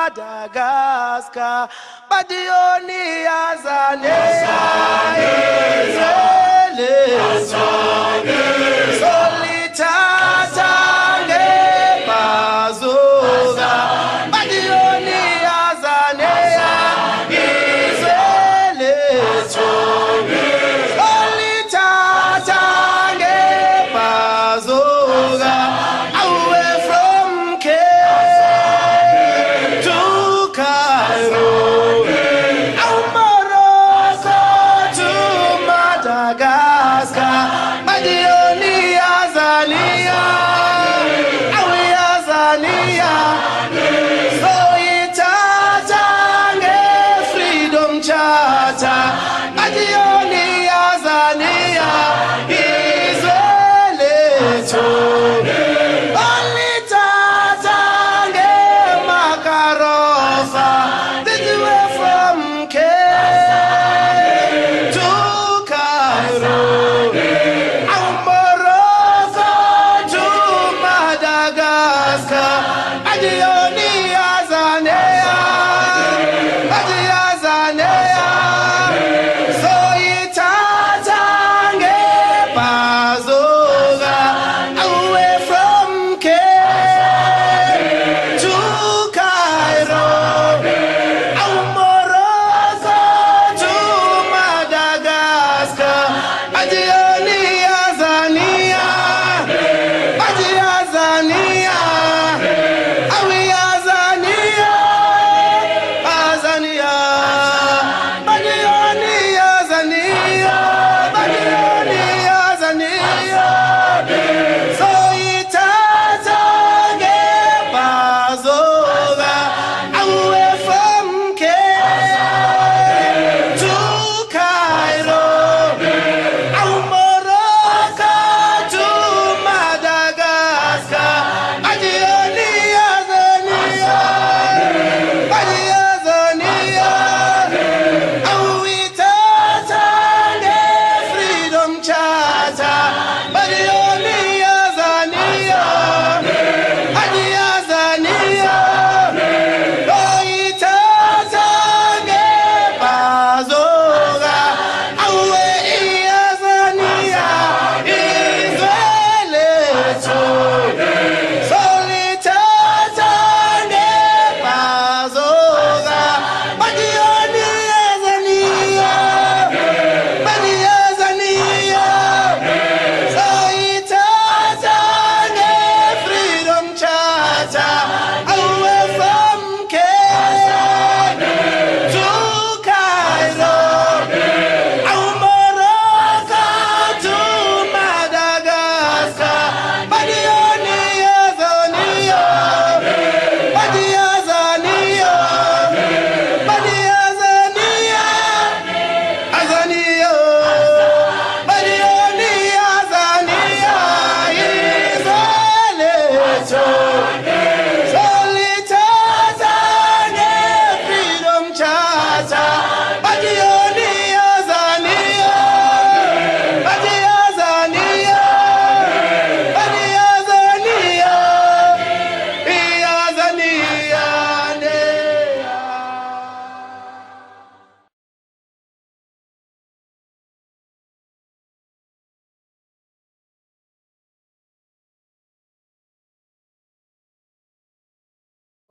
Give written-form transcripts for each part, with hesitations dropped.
Madagascar, but the only Azane, Solitata, Bazoga, but the only Azane, Solitata, Bazoga, away from Cape to Cairo, Morocco to Madagascar, but the only Azania, Azania.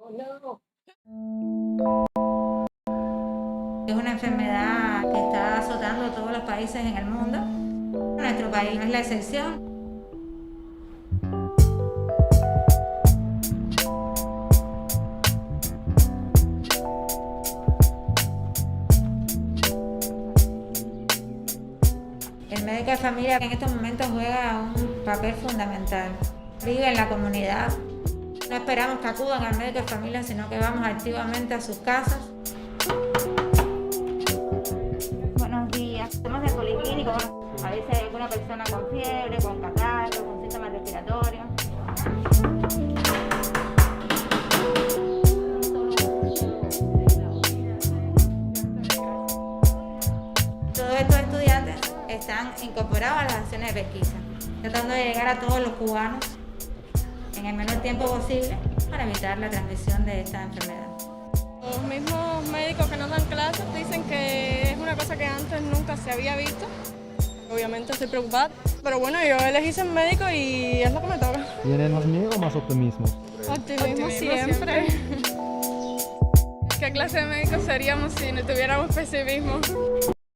Es una enfermedad que está azotando a todos los países en el mundo. Nuestro país no es la excepción. El médico de familia en estos momentos juega un papel fundamental. Vive en la comunidad. No esperamos que acudan al médico de familia, sino que vamos activamente a sus casas. Buenos días. Somos del policlínico. A veces hay alguna persona con fiebre, con catarro, con síntomas respiratorios. Todos estos estudiantes están incorporados a las acciones de pesquisa, tratando de llegar a todos los cubanos en el menor tiempo posible para evitar la transmisión de esta enfermedad. Los mismos médicos que nos dan clases dicen que es una cosa que antes nunca se había visto. Obviamente estoy preocupada, pero bueno, yo elegí ser médico y es lo que me toca. ¿Tienen más miedo o más optimismo? Optimismo siempre. ¿Qué clase de médicos seríamos si no tuviéramos pesimismo?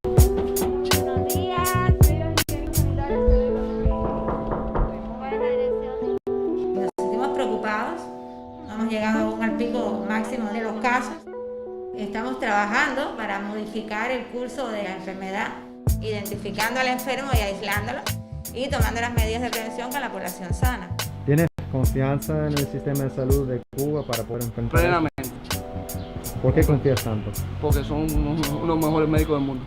Buenos días. Nos sentimos preocupados. No hemos llegado aún al pico máximo de los casos. Estamos trabajando para modificar el curso de la enfermedad, identificando al enfermo y aislándolo y tomando las medidas de prevención con la población sana. ¿Tienes confianza en el sistema de salud de Cuba para poder enfrentar? Plenamente. ¿Por qué confías tanto? Porque son unos mejores médicos del mundo.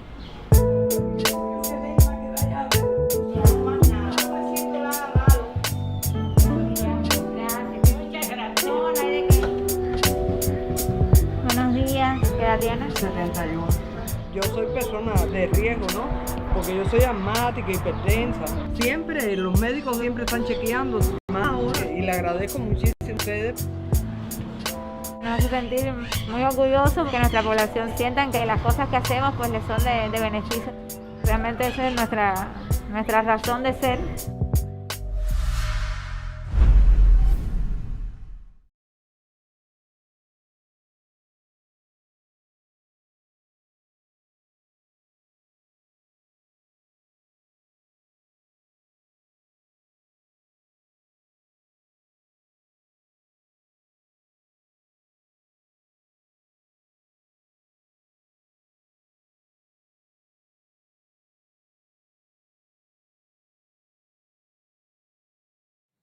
Buenos días, ¿qué edad tienes? 71. Yo soy persona de riesgo, ¿no? Porque yo soy asmática, hipertensa. Siempre, los médicos siempre están chequeando, más ahora, y le agradezco muchísimo a ustedes. Nos hace sentir muy orgullosos que nuestra población sientan que las cosas que hacemos pues les son de beneficio. Realmente esa es nuestra razón de ser.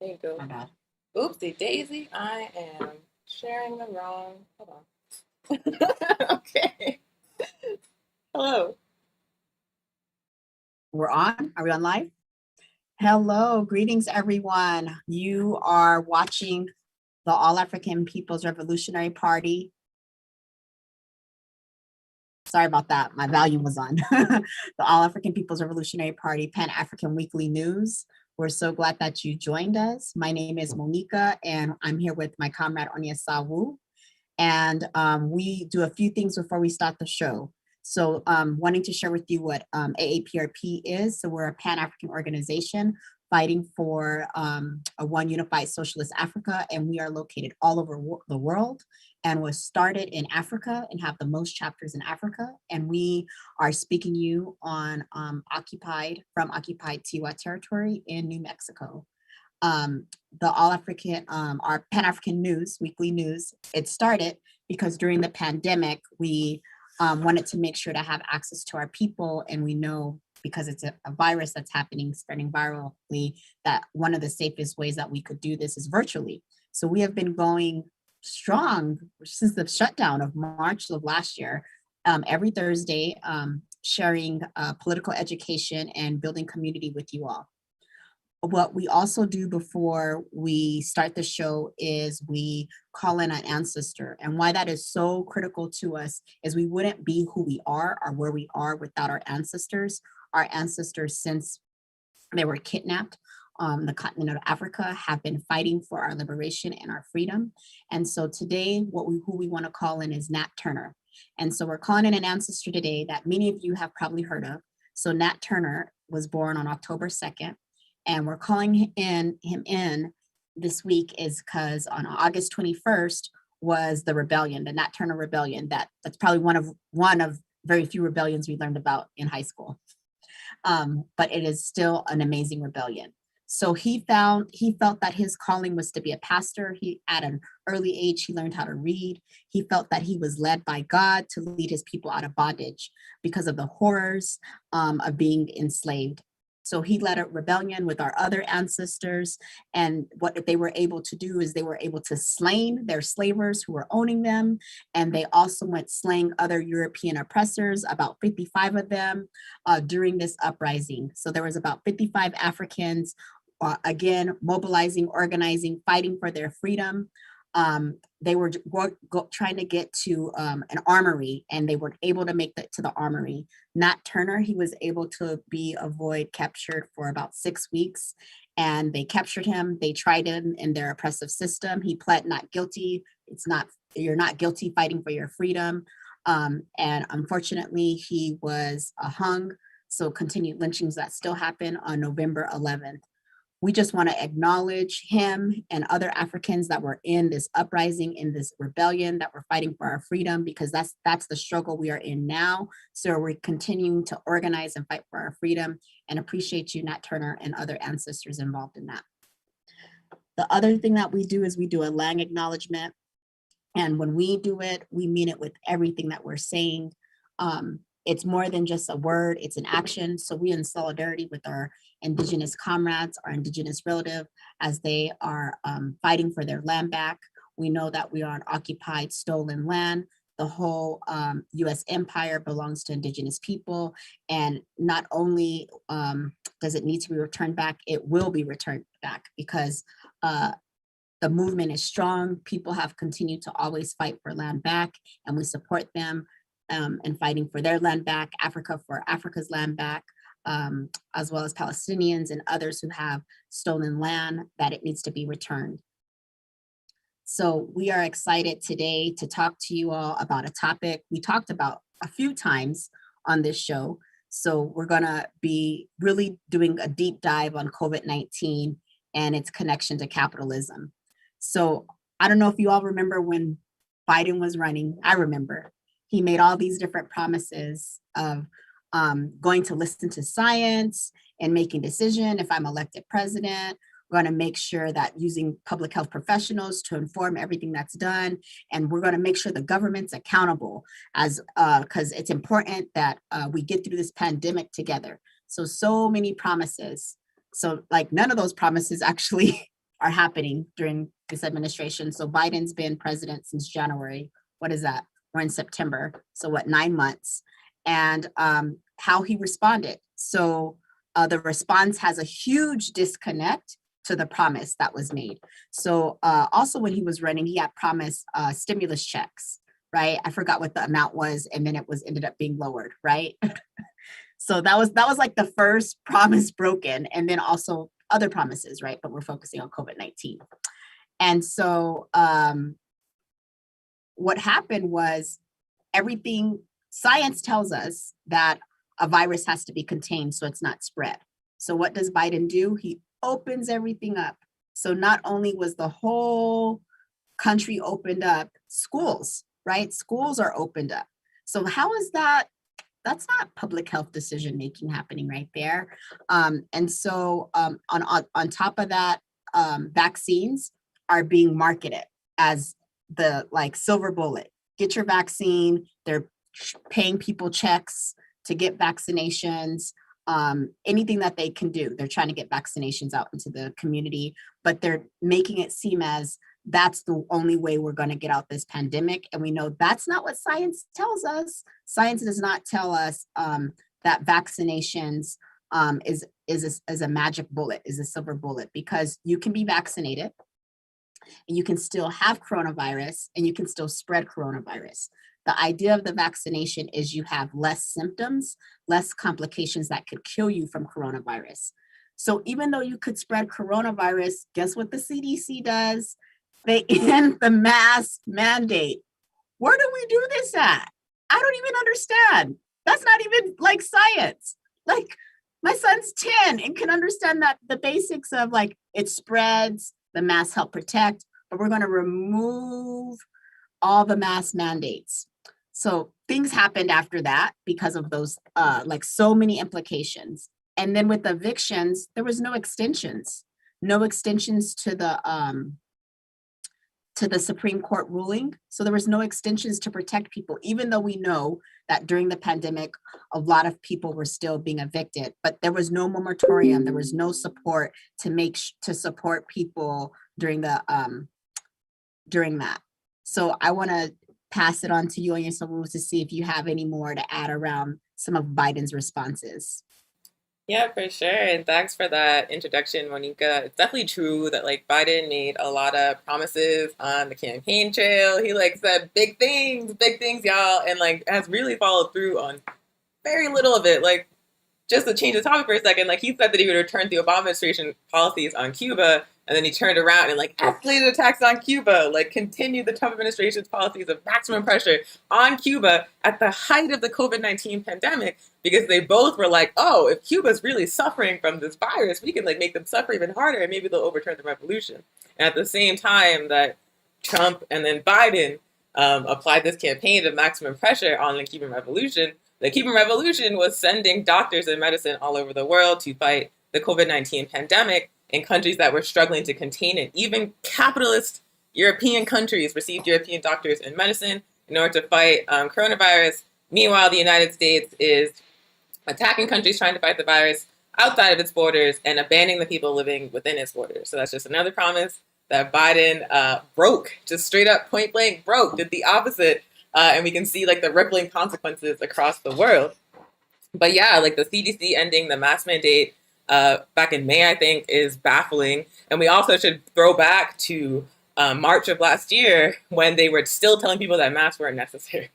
There you go. My bad. Oopsie daisy, I am sharing the wrong. Hold on. Okay. Hello. We're on? Are we on live? Hello, greetings everyone. You are watching the All African People's Revolutionary Party. Sorry about that, my volume was on. The All African People's Revolutionary Party Pan-African Weekly News. We're so glad that you joined us. My name is Monica and I'm here with my comrade Onyesa Wu. And we do a few things before we start the show. So wanting to share with you what AAPRP is. So we're a Pan-African organization fighting for a one unified socialist Africa, and we are located all over the world and was started in Africa and have the most chapters in Africa. And we are speaking you on occupied Tiwa territory in New Mexico. The All African, our Pan-African News, weekly news, it started because during the pandemic, we wanted to make sure to have access to our people. And we know because it's a virus that's happening, spreading virally, that one of the safest ways that we could do this is virtually. So we have been going strong since the shutdown of March of last year, every Thursday, sharing political education and building community with you all. What we also do before we start the show is we call in an ancestor. And why that is so critical to us is we wouldn't be who we are or where we are without our ancestors. Our ancestors, since they were kidnapped on the continent of Africa, have been fighting for our liberation and our freedom. And so today, who we want to call in is Nat Turner. And so we're calling in an ancestor today that many of you have probably heard of. So Nat Turner was born on October 2nd. And we're calling him in this week is because on August 21st, was the rebellion, the Nat Turner Rebellion. That's probably one of very few rebellions we learned about in high school. But it is still an amazing rebellion. So he felt that his calling was to be a pastor. At an early age, he learned how to read. He felt that he was led by God to lead his people out of bondage because of the horrors of being enslaved. So he led a rebellion with our other ancestors. And what they were able to do is they were able to slay their slavers who were owning them. And they also went slaying other European oppressors, about 55 of them during this uprising. So there was about 55 Africans, again, mobilizing, organizing, fighting for their freedom. They were trying to get to an armory, and they were able to make it to the armory. Nat Turner, he was able to avoid captured for about 6 weeks, and they captured him. They tried him in their oppressive system. He pled not guilty. You're not guilty fighting for your freedom. And unfortunately, he was hung. So continued lynchings that still happen on November 11th. We just want to acknowledge him and other Africans that were in this uprising, in this rebellion, that were fighting for our freedom, because that's the struggle we are in now. So we're continuing to organize and fight for our freedom, and appreciate you, Nat Turner, and other ancestors involved in that. The other thing that we do is we do a land acknowledgement. And when we do it, we mean it with everything that we're saying. It's more than just a word, it's an action. So we in solidarity with our Indigenous comrades, our Indigenous relative, as they are fighting for their land back. We know that we are on occupied, stolen land. The whole US empire belongs to Indigenous people. And not only does it need to be returned back, it will be returned back, because the movement is strong. People have continued to always fight for land back, and we support them in fighting for their land back, Africa for Africa's land back, as well as Palestinians and others who have stolen land, that it needs to be returned. So we are excited today to talk to you all about a topic we talked about a few times on this show. So we're gonna be really doing a deep dive on COVID-19 and its connection to capitalism. So I don't know if you all remember when Biden was running. I remember. He made all these different promises of going to listen to science and making decision. If I'm elected president, we're going to make sure that using public health professionals to inform everything that's done. And we're going to make sure the government's accountable, as because it's important that we get through this pandemic together. So many promises. So like none of those promises actually are happening during this administration. So Biden's been president since January. What is that? We're in September, so what, 9 months, and how he responded. So the response has a huge disconnect to the promise that was made. So also when he was running, he had promised stimulus checks, right? I forgot what the amount was, and then ended up being lowered, right? So that was like the first promise broken, and then also other promises, right? But we're focusing on COVID-19. And so what happened was science tells us that a virus has to be contained so it's not spread. So what does Biden do? He opens everything up. So not only was the whole country opened up, schools, right? Schools are opened up. So how is that? That's not public health decision-making happening right there. And so on top of that, vaccines are being marketed as the silver bullet. Get your vaccine. They're paying people checks to get vaccinations. Anything that they can do, they're trying to get vaccinations out into the community, but they're making it seem as that's the only way we're going to get out this pandemic. And we know that's not what science tells us. Science does not tell us that vaccinations is a magic bullet, is a silver bullet, because you can be vaccinated and you can still have coronavirus and you can still spread coronavirus. The idea of the vaccination is you have less symptoms, less complications that could kill you from coronavirus. So even though you could spread coronavirus, guess what the CDC does? They end the mask mandate. Where do we do this at? I don't even understand. That's not even like science. Like my son's 10 and can understand that the basics of it spreads, the masks help protect, but we're going to remove all the mask mandates. So things happened after that because of those, like so many implications. And then with evictions, there was no extensions to the Supreme Court ruling. So there was no extensions to protect people, even though we know that during the pandemic, a lot of people were still being evicted, but there was no moratorium. There was no support to support people during during that. So I want to pass it on to you, Anya Sawu, to see if you have any more to add around some of Biden's responses. Yeah, for sure. And thanks for that introduction, Monica. It's definitely true that like Biden made a lot of promises on the campaign trail. He like said big things, y'all, and like has really followed through on very little of it. Like just to change the topic for a second, like he said that he would return the Obama administration policies on Cuba, and then he turned around and like escalated attacks on Cuba, like continued the Trump administration's policies of maximum pressure on Cuba at the height of the COVID-19 pandemic, because they both were like, oh, if Cuba's really suffering from this virus, we can like make them suffer even harder and maybe they'll overturn the revolution. And at the same time that Trump and then Biden applied this campaign of maximum pressure on the Cuban revolution, the Cuban Revolution was sending doctors and medicine all over the world to fight the COVID-19 pandemic in countries that were struggling to contain it. Even capitalist European countries received European doctors and medicine in order to fight coronavirus. Meanwhile, the United States is attacking countries trying to fight the virus outside of its borders and abandoning the people living within its borders. So that's just another promise that Biden broke, just straight up point blank broke, did the opposite. And we can see like the rippling consequences across the world. But yeah, like the CDC ending the mask mandate back in May, I think, is baffling. And we also should throw back to March of last year when they were still telling people that masks weren't necessary.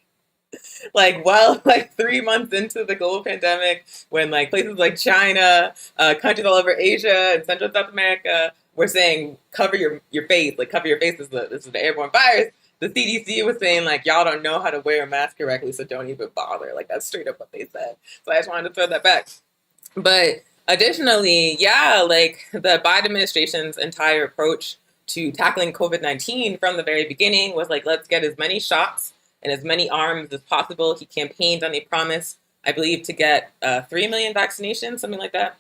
Like, well, like 3 months into the global pandemic, when like places like China, countries all over Asia and Central South America were saying, cover your face, like cover your face, this is the airborne virus. The CDC was saying, like, y'all don't know how to wear a mask correctly, so don't even bother. Like, that's straight up what they said. So I just wanted to throw that back. But additionally, yeah, like the Biden administration's entire approach to tackling COVID-19 from the very beginning was like, let's get as many shots and as many arms as possible. He campaigned on a promise, I believe, to get 3 million vaccinations, something like that.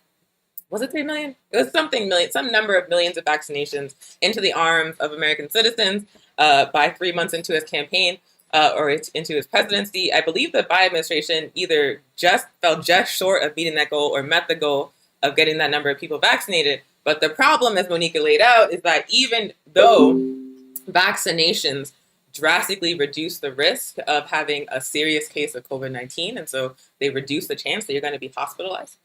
Was it 3 million? It was something million, some number of millions of vaccinations into the arms of American citizens by 3 months into his campaign or into his presidency. I believe the Biden administration either just fell just short of meeting that goal or met the goal of getting that number of people vaccinated. But the problem, as Monica laid out, is that even though vaccinations drastically reduce the risk of having a serious case of COVID-19, and so they reduce the chance that you're going to be hospitalized,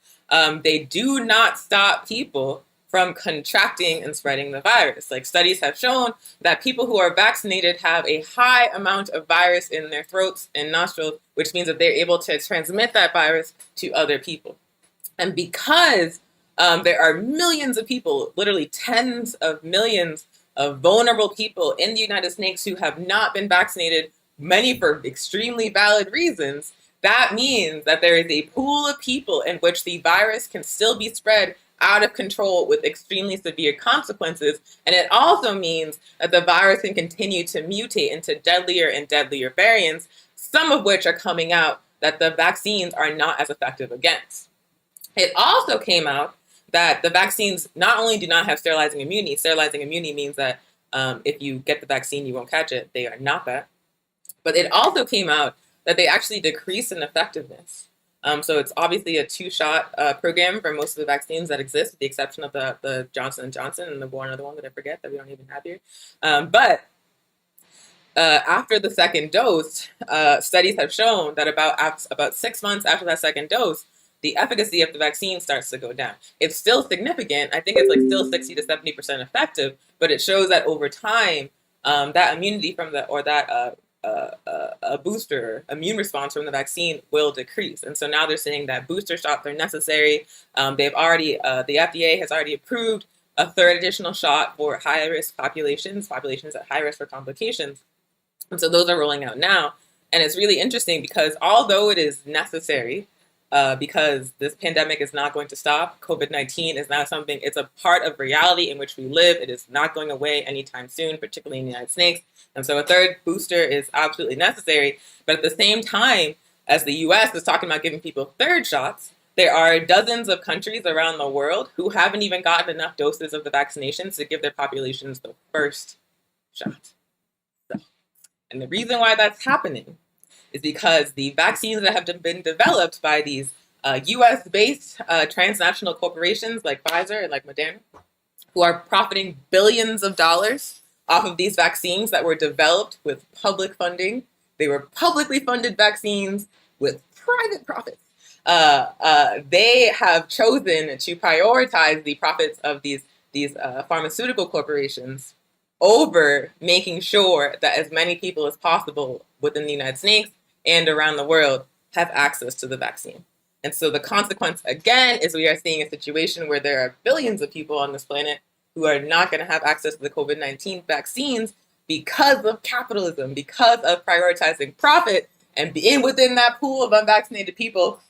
they do not stop people from contracting and spreading the virus. Like studies have shown that people who are vaccinated have a high amount of virus in their throats and nostrils, which means that they're able to transmit that virus to other people. And because there are millions of people, literally tens of millions of vulnerable people in the United States who have not been vaccinated, many for extremely valid reasons, that means that there is a pool of people in which the virus can still be spread out of control with extremely severe consequences. And it also means that the virus can continue to mutate into deadlier and deadlier variants, some of which are coming out that the vaccines are not as effective against. It also came out that the vaccines not only do not have sterilizing immunity means that if you get the vaccine, you won't catch it. They are not that. But it also came out that they actually decrease in effectiveness. So it's obviously a 2-shot program for most of the vaccines that exist, with the exception of the Johnson & Johnson and the one other one that I forget that we don't even have here. But after the second dose, studies have shown that about 6 months after that second dose, the efficacy of the vaccine starts to go down. It's still significant. I think it's like still 60 to 70% effective, but it shows that over time, that immunity from a booster immune response from the vaccine will decrease. And so now they're saying that booster shots are necessary. The FDA has already approved a third additional shot for high-risk populations at high risk for complications. And so those are rolling out now. And it's really interesting because although it is necessary, because this pandemic is not going to stop. COVID-19 is now something, it's a part of reality in which we live. It is not going away anytime soon, particularly in the United States. And so a third booster is absolutely necessary. But at the same time, as the US is talking about giving people third shots, there are dozens of countries around the world who haven't even gotten enough doses of the vaccinations to give their populations the first shot. So, and the reason why that's happening is because the vaccines that have been developed by these US-based transnational corporations like Pfizer and like Moderna, who are profiting billions of dollars off of these vaccines that were developed with public funding. They were publicly funded vaccines with private profits. They have chosen to prioritize the profits of these pharmaceutical corporations over making sure that as many people as possible within the United States and around the world have access to the vaccine. And so the consequence, again, is we are seeing a situation where there are billions of people on this planet who are not going to have access to the COVID-19 vaccines because of capitalism, because of prioritizing profit, and being within that pool of unvaccinated people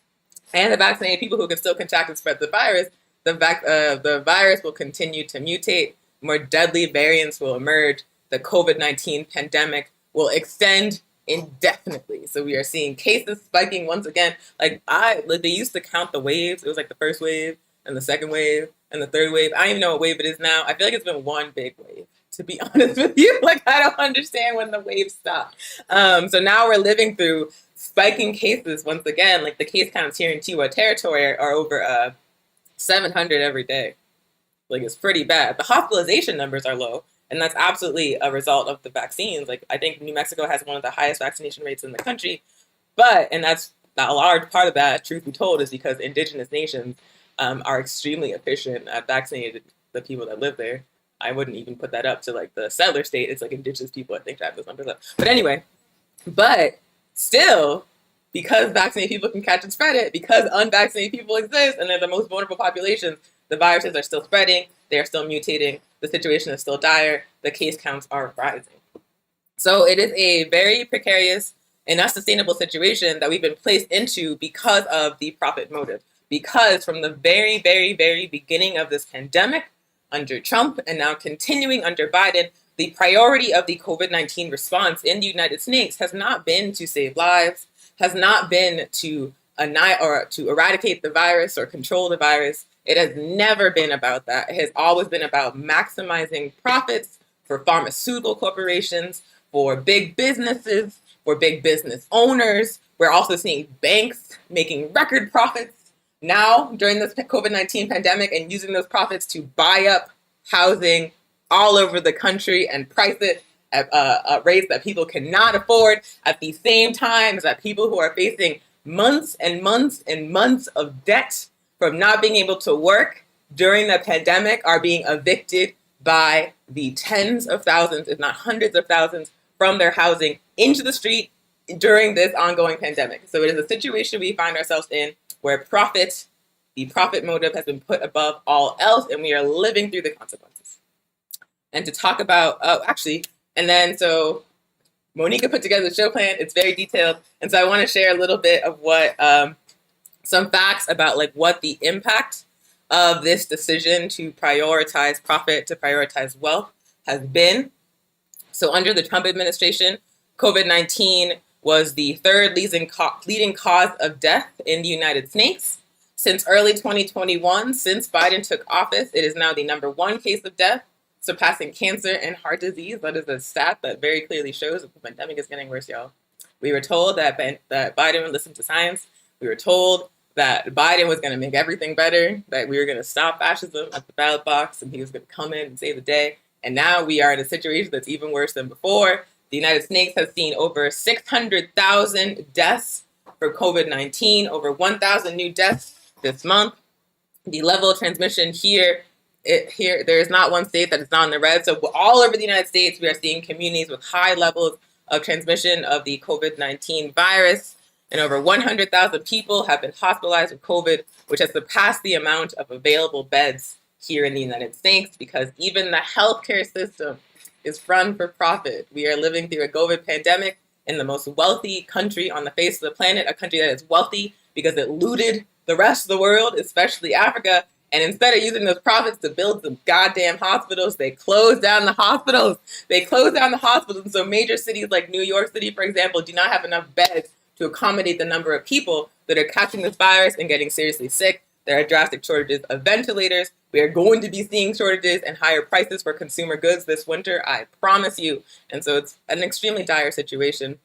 and the vaccinated people who can still contract and spread the virus, the virus will continue to mutate, more deadly variants will emerge, the COVID-19 pandemic will extend indefinitely. So we are seeing cases spiking once again. Like they used to count the waves. It was like the first wave and the second wave and the third wave. I don't even know what wave it is now. I feel like it's been one big wave, to be honest with you. Like, I don't understand when the waves stop. So now we're living through spiking cases once again. Like the case counts here in Tiwa territory are over 700 every day. Like, it's pretty bad. The hospitalization numbers are low, and that's absolutely a result of the vaccines. Like, I think New Mexico has one of the highest vaccination rates in the country, and that's a large part of that, truth be told, is because indigenous nations are extremely efficient at vaccinating the people that live there. I wouldn't even put that up to like the settler state. It's like indigenous people, I think, that have those numbers up. But anyway, but still, because vaccinated people can catch and spread it, because unvaccinated people exist and they're the most vulnerable populations, the viruses are still spreading, they are still mutating, the situation is still dire, the case counts are rising. So it is a very precarious and unsustainable situation that we've been placed into because of the profit motive. Because from the very, very, very beginning of this pandemic, under Trump and now continuing under Biden, the priority of the COVID-19 response in the United States has not been to save lives, has not been to eradicate the virus or control the virus. It has never been about that. It has always been about maximizing profits for pharmaceutical corporations, for big businesses, for big business owners. We're also seeing banks making record profits now during this COVID-19 pandemic and using those profits to buy up housing all over the country and price it at rates that people cannot afford, at the same time as that people who are facing months and months and months of debt from not being able to work during the pandemic are being evicted by the tens of thousands, if not hundreds of thousands, from their housing into the street during this ongoing pandemic. So it is a situation we find ourselves in where the profit motive has been put above all else, and we are living through the consequences. And to talk about, so Monica put together the show plan. It's very detailed. And so I want to share a little bit of what, some facts about like what the impact of this decision to prioritize profit, to prioritize wealth has been. So under the Trump administration, COVID-19 was the third leading cause of death in the United States. Since early 2021, since Biden took office, it is now the number one case of death, surpassing cancer and heart disease. That is a stat that very clearly shows that the pandemic is getting worse, y'all. We were told that Biden would listen to science. We were told that Biden was going to make everything better, that we were going to stop fascism at the ballot box, and he was going to come in and save the day. And now we are in a situation that's even worse than before. The United States has seen over 600,000 deaths for COVID-19, over 1,000 new deaths this month. The level of transmission here, there is not one state that is not in the red. So all over the United States, we are seeing communities with high levels of transmission of the COVID-19 virus. And over 100,000 people have been hospitalized with COVID, which has surpassed the amount of available beds here in the United States, because even the healthcare system is run for profit. We are living through a COVID pandemic in the most wealthy country on the face of the planet, a country that is wealthy because it looted the rest of the world, especially Africa. And instead of using those profits to build some goddamn hospitals, they closed down the hospitals. They closed down the hospitals. And so major cities like New York City, for example, do not have enough beds to accommodate the number of people that are catching this virus and getting seriously sick. There are drastic shortages of ventilators. We are going to be seeing shortages and higher prices for consumer goods this winter, I promise you. And so it's an extremely dire situation.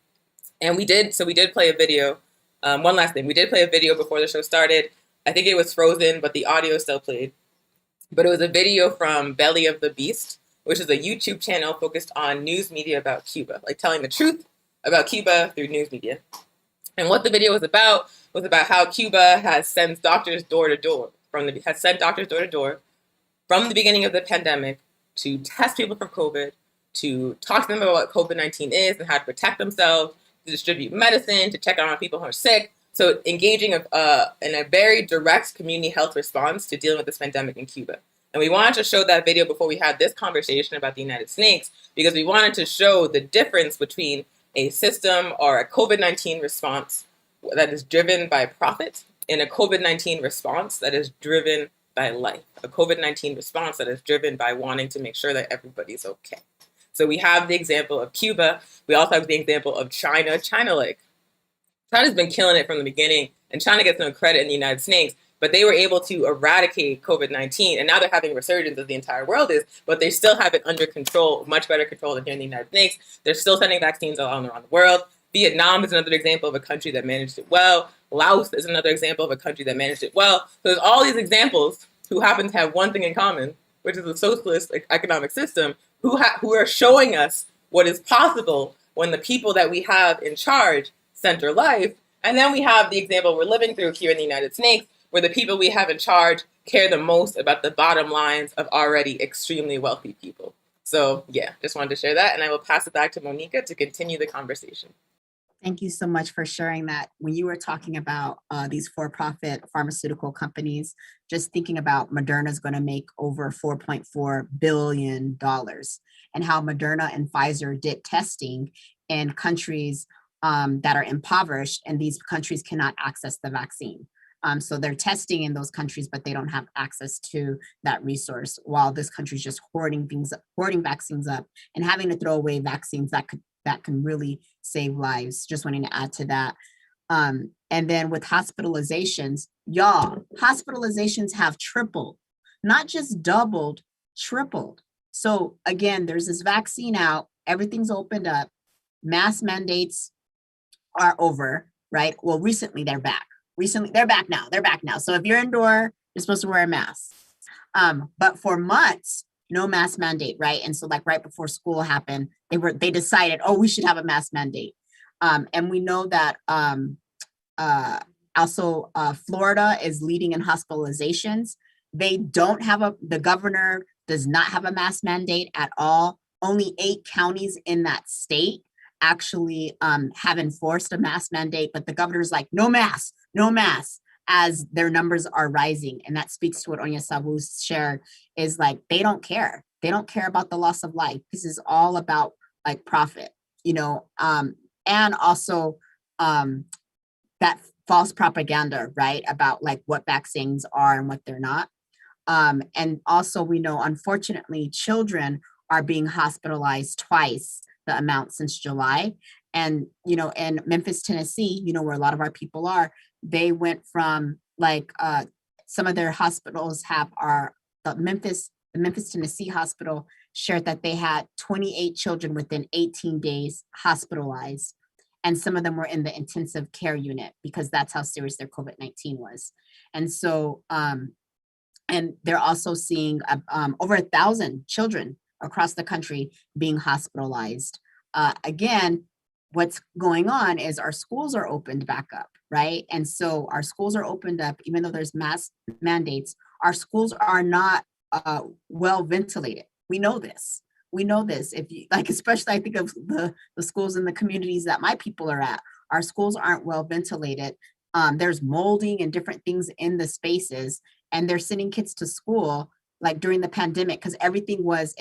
And we did play a video. One last thing, we did play a video before the show started. I think it was frozen, but the audio still played. But it was a video from Belly of the Beast, which is a YouTube channel focused on news media about Cuba, like telling the truth about Cuba through news media. And what the video was about how Cuba has sent doctors door to door from the beginning of the pandemic to test people for COVID, to talk to them about what COVID-19 is and how to protect themselves, to distribute medicine, to check on people who are sick. So engaging in a very direct community health response to dealing with this pandemic in Cuba. And we wanted to show that video before we had this conversation about the United Snakes, because we wanted to show the difference between a system or a COVID-19 response that is driven by profit and a COVID-19 response that is driven by life, a COVID-19 response that is driven by wanting to make sure that everybody's okay. So we have the example of Cuba. We also have the example of China. China's been killing it from the beginning, and China gets no credit in the United States, but they were able to eradicate COVID-19, and now they're having a resurgence as the entire world is, but they still have it under control, much better control than here in the United States. They're still sending vaccines all around the world. Vietnam is another example of a country that managed it well. Laos is another example of a country that managed it well. So there's all these examples who happen to have one thing in common, which is a socialist economic system, who are showing us what is possible when the people that we have in charge center life. And then we have the example we're living through here in the United States, where the people we have in charge care the most about the bottom lines of already extremely wealthy people. So yeah, just wanted to share that, and I will pass it back to Monica to continue the conversation. Thank you so much for sharing that. When you were talking about these for-profit pharmaceutical companies, just thinking about Moderna is going to make over $4.4 billion, and how Moderna and Pfizer did testing in countries that are impoverished, and these countries cannot access the vaccine. So they're testing in those countries, but they don't have access to that resource, while this country's just hoarding vaccines up and having to throw away vaccines that can really save lives. Just wanting to add to that. And then with hospitalizations, hospitalizations have tripled, not just doubled, tripled. So again, there's this vaccine out, everything's opened up, mask mandates are over, right? Well, recently they're back. They're back now. So if you're indoor, you're supposed to wear a mask. But for months, no mask mandate, right? And so like right before school happened, they decided, oh, we should have a mask mandate. And we know that also Florida is leading in hospitalizations. The governor does not have a mask mandate at all. Only 8 counties in that state actually have enforced a mask mandate, but the governor's like, no mask, as their numbers are rising. And that speaks to what Onya Sabu shared, is like, they don't care. They don't care about the loss of life. This is all about like profit, and also that false propaganda, right? About like what vaccines are and what they're not. And also we know, unfortunately, children are being hospitalized twice the amount since July. And, in Memphis, Tennessee, where a lot of our people are, they went from like some of their hospitals the Memphis, Tennessee hospital shared that they had 28 children within 18 days hospitalized. And some of them were in the intensive care unit because that's how serious their COVID-19 was. And so, and they're also seeing over 1,000 children across the country being hospitalized. Again, what's going on is our schools are opened back up, right? And so our schools are opened up, even though there's mask mandates, our schools are not well ventilated. We know this. If you like, especially I think of the schools in the communities that my people are at, our schools aren't well ventilated. There's molding and different things in the spaces, and they're sending kids to school like during the pandemic, because everything was,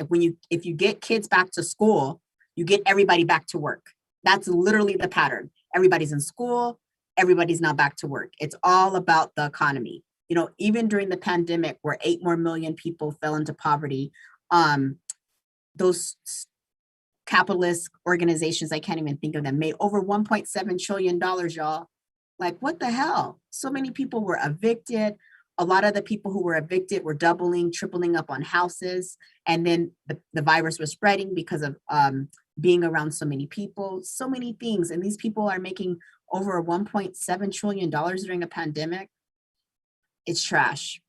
if you get kids back to school, you get everybody back to work. That's literally the pattern. Everybody's in school, everybody's now back to work. It's all about the economy. You know, even during the pandemic, where 8 more million people fell into poverty, those capitalist organizations, I can't even think of them, made over $1.7 trillion, y'all. Like, what the hell? So many people were evicted. A lot of the people who were evicted were doubling, tripling up on houses. And then the virus was spreading because of being around so many people, so many things. And these people are making over $1.7 trillion during a pandemic. It's trash.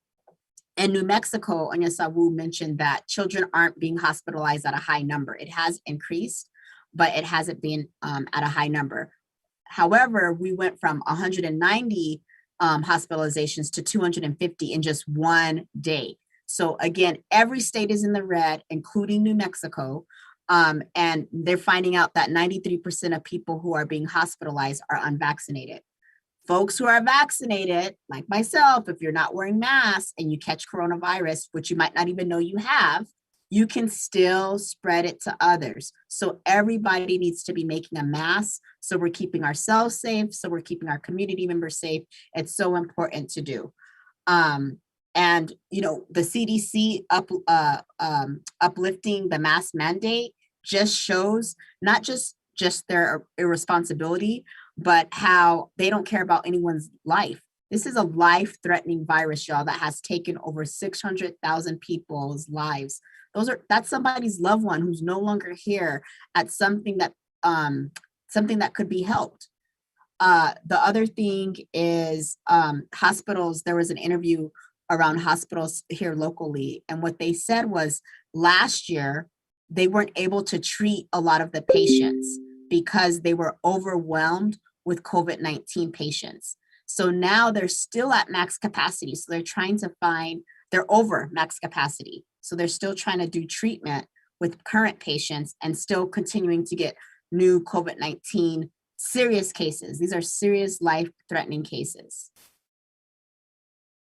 And New Mexico, Anya Sawu mentioned that children aren't being hospitalized at a high number. It has increased, but it hasn't been at a high number. However, we went from 190 hospitalizations to 250 in just one day. So again, every state is in the red, including New Mexico. And they're finding out that 93% of people who are being hospitalized are unvaccinated. Folks who are vaccinated, like myself, if you're not wearing masks and you catch coronavirus, which you might not even know you have, you can still spread it to others. So everybody needs to be making a mask. So we're keeping ourselves safe. So we're keeping our community members safe. It's so important to do. And, you know, the CDC uplifting the mask mandate just shows not just their irresponsibility, but how they don't care about anyone's life. This is a life-threatening virus, y'all, that has taken over 600,000 people's lives. That's somebody's loved one who's no longer here at something that could be helped. The other thing is hospitals. There was an interview around hospitals here locally, and what they said was last year they weren't able to treat a lot of the patients because they were overwhelmed with COVID-19 patients. So now they're still at max capacity. So they're over max capacity. So they're still trying to do treatment with current patients and still continuing to get new COVID-19 serious cases. These are serious life-threatening cases.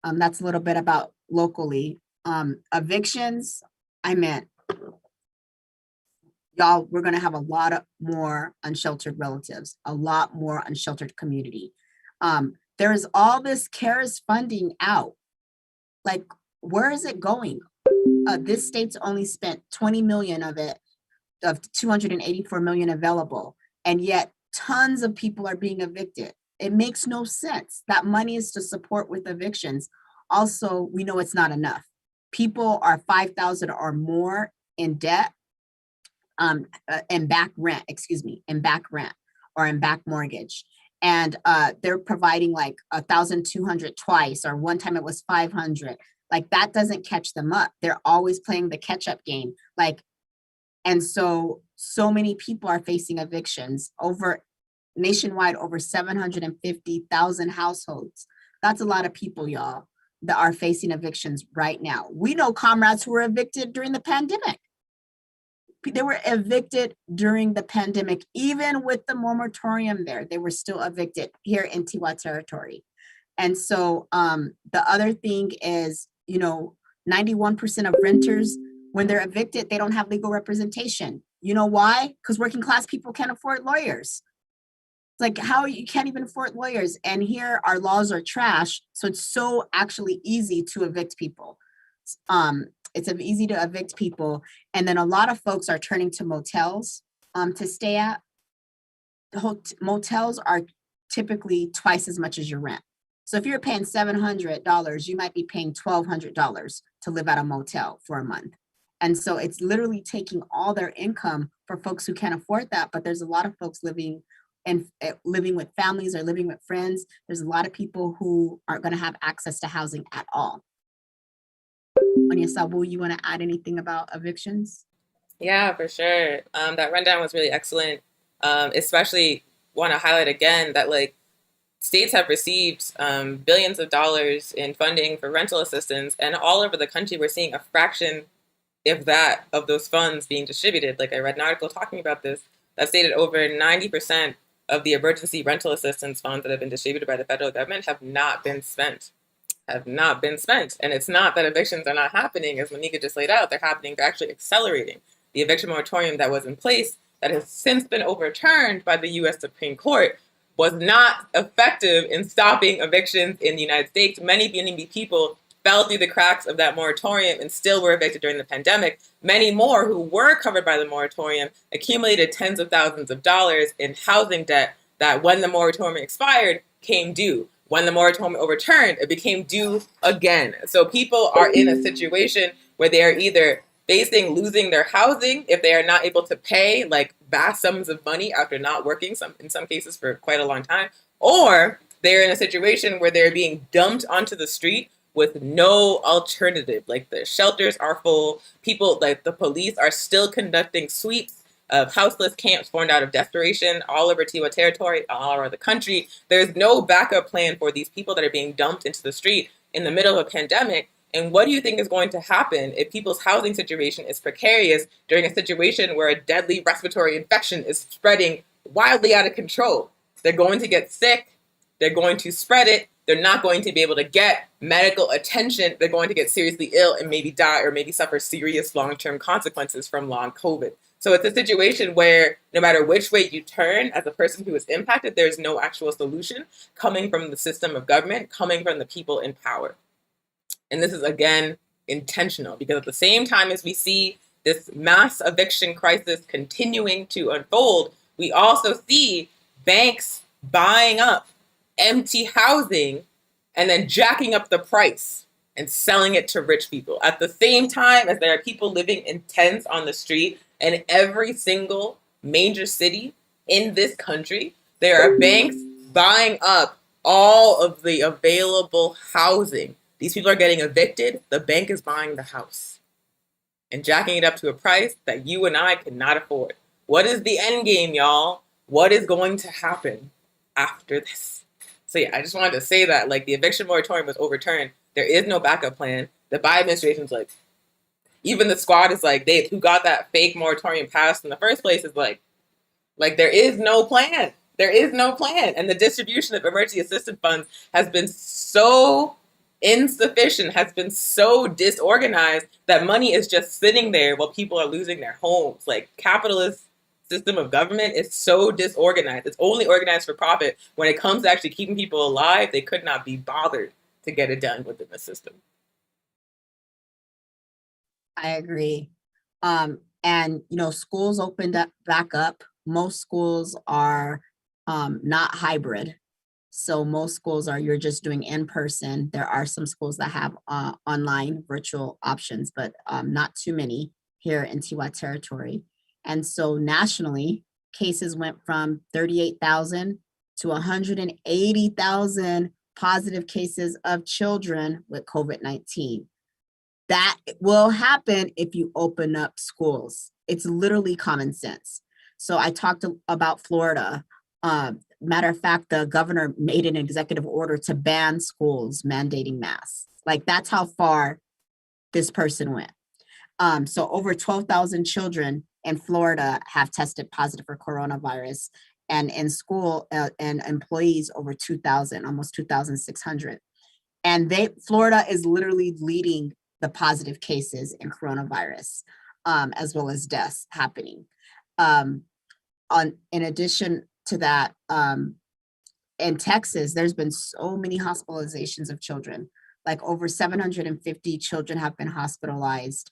That's a little bit about locally. Evictions, y'all, we're gonna have a lot more unsheltered relatives, a lot more unsheltered community. There is all this CARES funding out. Like, where is it going? This state's only spent 20 million of it, of 284 million available, and yet tons of people are being evicted. It makes no sense. That money is to support with evictions. Also, we know it's not enough. People are 5,000 or more in debt, in back rent or in back mortgage. And they're providing like 1,200 twice, or one time it was 500. Like, that doesn't catch them up. They're always playing the catch-up game. And so many people are facing evictions nationwide, over 750,000 households. That's a lot of people, y'all, that are facing evictions right now. We know comrades who were evicted during the pandemic. They were evicted during the pandemic. Even with the moratorium there, they were still evicted here in Tiwa territory. And so the other thing is, 91% of renters, when they're evicted, they don't have legal representation. You know why? Because working class people can't afford lawyers. It's like, how you can't even afford lawyers. And here our laws are trash. So it's so actually easy to evict people. It's easy to evict people. And then a lot of folks are turning to motels to stay at. Motels are typically twice as much as your rent. So if you're paying $700, you might be paying $1,200 to live at a motel for a month. And so it's literally taking all their income for folks who can't afford that. But there's a lot of folks living with families or living with friends. There's a lot of people who aren't going to have access to housing at all. Anya Sabu, you want to add anything about evictions? Yeah, for sure. That rundown was really excellent. Especially want to highlight again that states have received billions of dollars in funding for rental assistance, and all over the country we're seeing a fraction, if that, of those funds being distributed. I read an article talking about this that stated over 90% of the emergency rental assistance funds that have been distributed by the federal government have not been spent. And it's not that evictions are not happening, as Monica just laid out. They're happening. They're actually accelerating. The eviction moratorium that was in place that has since been overturned by the US Supreme Court was not effective in stopping evictions in the United States. Many people fell through the cracks of that moratorium and still were evicted during the pandemic. Many more who were covered by the moratorium accumulated tens of thousands of dollars in housing debt that when the moratorium expired came due. When the moratorium overturned, it became due again. So people are in a situation where they are either facing losing their housing if they are not able to pay like vast sums of money after not working in some cases for quite a long time, or they're in a situation where they're being dumped onto the street with no alternative. Like the shelters are full, people like the police are still conducting sweeps of houseless camps formed out of desperation all over Tiwa territory, all over the country. There's no backup plan for these people that are being dumped into the street in the middle of a pandemic. And what do you think is going to happen if people's housing situation is precarious during a situation where a deadly respiratory infection is spreading wildly out of control? They're going to get sick, they're going to spread it, they're not going to be able to get medical attention, they're going to get seriously ill and maybe die or maybe suffer serious long-term consequences from long COVID. So it's a situation where no matter which way you turn as a person who is impacted, there's no actual solution coming from the system of government, coming from the people in power. And this is, again, intentional, because at the same time as we see this mass eviction crisis continuing to unfold, we also see banks buying up empty housing and then jacking up the price and selling it to rich people. At the same time as there are people living in tents on the street in every single major city in this country, there are banks buying up all of the available housing. These people are getting evicted. The bank is buying the house and jacking it up to a price that you and I cannot afford. What is the end game, y'all? What is going to happen after this? So yeah, I just wanted to say that, like, the eviction moratorium was overturned. There is no backup plan. The Biden administration's like, even the squad is like, they who got that fake moratorium passed in the first place is like there is no plan. There is no plan. And the distribution of emergency assistance funds has been so insufficient, has been so disorganized that money is just sitting there while people are losing their homes. Like, capitalist system of government is so disorganized. It's only organized for profit. When it comes to actually keeping people alive, they could not be bothered to get it done within the system. I agree. And schools opened up back up. Most schools are not hybrid. So most schools are, you're just doing in person. There are some schools that have online virtual options, but not too many here in Tiwa territory. And so nationally, cases went from 38,000 to 180,000 positive cases of children with COVID-19. That will happen if you open up schools. It's literally common sense. So I talked about Florida. Matter of fact, the governor made an executive order to ban schools mandating masks. Like, that's how far this person went. So over 12,000 children in Florida have tested positive for coronavirus, and in school and employees over 2,000, almost 2,600. And Florida is literally leading the positive cases in coronavirus, as well as deaths happening. In addition to that, in Texas, there's been so many hospitalizations of children. Like, over 750 children have been hospitalized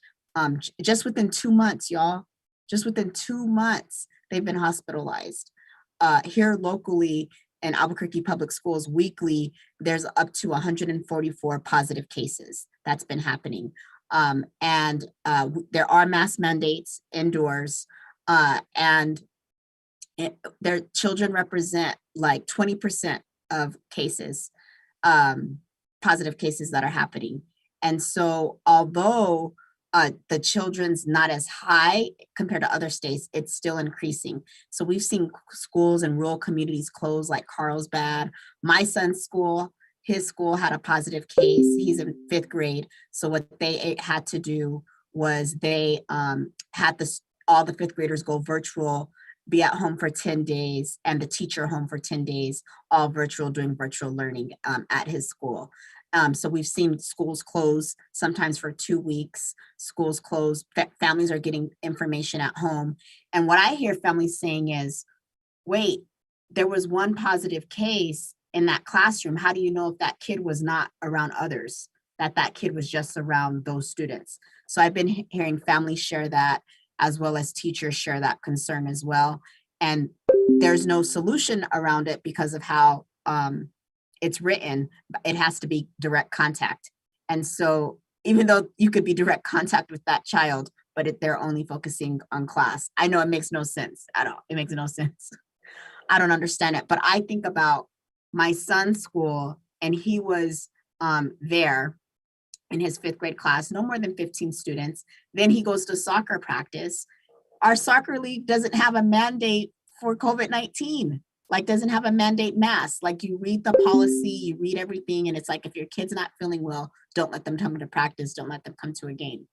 just within 2 months, y'all. Just within 2 months, they've been hospitalized. Here locally in Albuquerque Public Schools, weekly, there's up to 144 positive cases that's been happening. And there are mask mandates indoors, and their children represent like 20% of cases, positive cases that are happening. And so although the children's not as high compared to other states, it's still increasing. So we've seen schools in rural communities close, like Carlsbad. My son's school, his school had a positive case. He's in 5th grade. So what they had to do was they had all the 5th graders go virtual, be at home for 10 days, and the teacher home for 10 days, all virtual, doing virtual learning at his school. So we've seen schools close sometimes for 2 weeks, schools close, families are getting information at home. And what I hear families saying is, wait, there was one positive case in that classroom. How do you know if that kid was not around others, that kid was just around those students? So I've been hearing families share that, as well as teachers share that concern as well. And there's no solution around it because of how it's written. It has to be direct contact. And so even though you could be direct contact with that child, but they're only focusing on class. I know it makes no sense at all. It makes no sense. I don't understand it. But I think about my son's school, and he was there in his 5th grade class, no more than 15 students. Then he goes to soccer practice. Our soccer league doesn't have a mandate for COVID-19, like doesn't have a mandate mask. Like you read the policy, you read everything, and it's like, if your kid's not feeling well, don't let them come to practice, don't let them come to a game.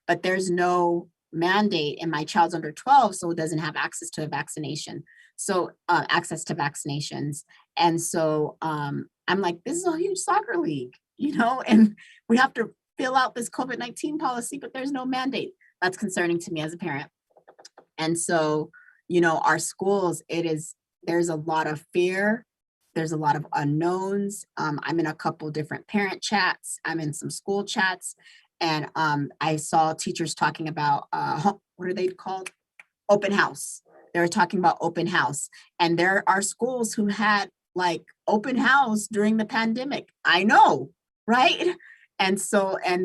But there's no mandate, and my child's under 12, so it doesn't have access to a vaccination. So access to vaccinations. And so I'm like, this is a huge soccer league, and we have to fill out this COVID-19 policy, but there's no mandate. That's concerning to me as a parent. And so, our schools, there's a lot of fear. There's a lot of unknowns. I'm in a couple different parent chats. I'm in some school chats. And I saw teachers talking about, what are they called? Open house. They were talking about open house. And there are schools who had like open house during the pandemic. I know, right? And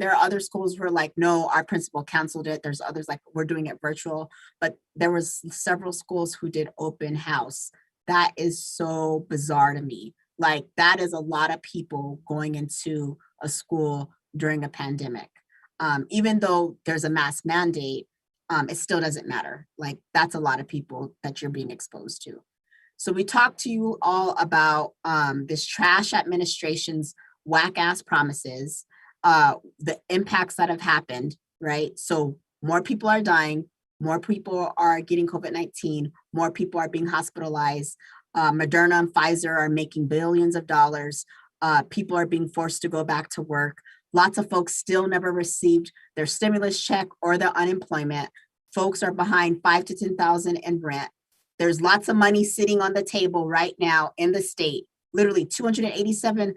there are other schools who are like, no, our principal canceled it. There's others like, we're doing it virtual. But there was several schools who did open house. That is so bizarre to me. Like, that is a lot of people going into a school during a pandemic. Even though there's a mask mandate, it still doesn't matter. Like, that's a lot of people that you're being exposed to. So we talked to you all about this trash administration's whack-ass promises, the impacts that have happened, right? So more people are dying, more people are getting COVID-19, more people are being hospitalized. Moderna and Pfizer are making billions of dollars. People are being forced to go back to work. Lots of folks still never received their stimulus check or their unemployment. Folks are behind $5,000 to $10,000 in rent. There's lots of money sitting on the table right now in the state. Literally $287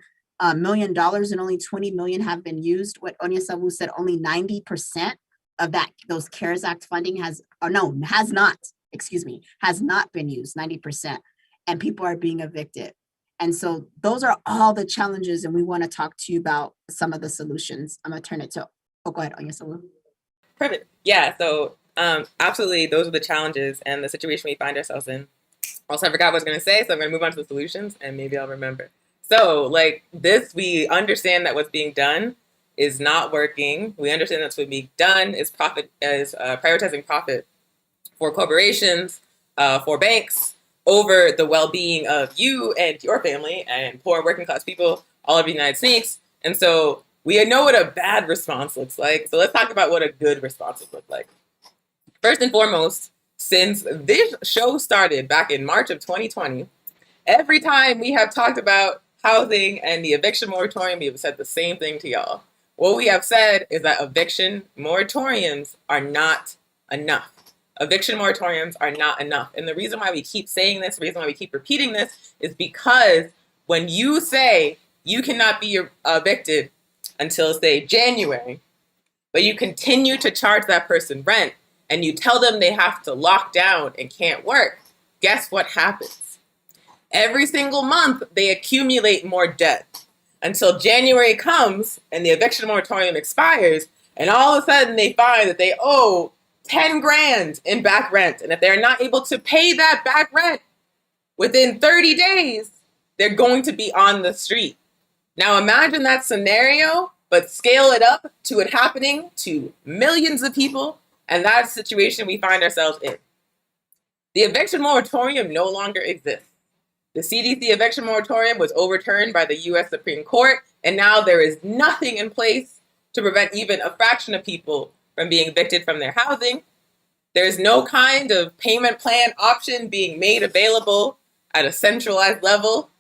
million and only 20 million have been used. What Onyesawu said, only 90% of those CARES Act funding has not been used, 90%. And people are being evicted. And so those are all the challenges, and we want to talk to you about some of the solutions. I'm going to turn it to, go ahead, Onyesawu. Perfect. Yeah, so absolutely, those are the challenges and the situation we find ourselves in. Also, I forgot what I was going to say, so I'm going to move on to the solutions, and maybe I'll remember. So, like this, we understand that what's being done is not working. We understand that's what's being done is prioritizing profit for corporations, for banks, over the well-being of you and your family and poor working class people all over the United States. And so we know what a bad response looks like. So let's talk about what a good response would look like. First and foremost, since this show started back in March of 2020, every time we have talked about housing and the eviction moratorium, we have said the same thing to y'all. What we have said is that eviction moratoriums are not enough. Eviction moratoriums are not enough. And the reason why we keep saying this, the reason why we keep repeating this, is because when you say you cannot be evicted until, say, January, but you continue to charge that person rent and you tell them they have to lock down and can't work, guess what happens? Every single month, they accumulate more debt until January comes and the eviction moratorium expires, and all of a sudden they find that they owe 10 grand in back rent. And if they're not able to pay that back rent within 30 days, they're going to be on the street. Now imagine that scenario, but scale it up to it happening to millions of people. And that's the situation we find ourselves in. The eviction moratorium no longer exists. The CDC eviction moratorium was overturned by the US Supreme Court, and now there is nothing in place to prevent even a fraction of people from being evicted from their housing. There's no kind of payment plan option being made available at a centralized level.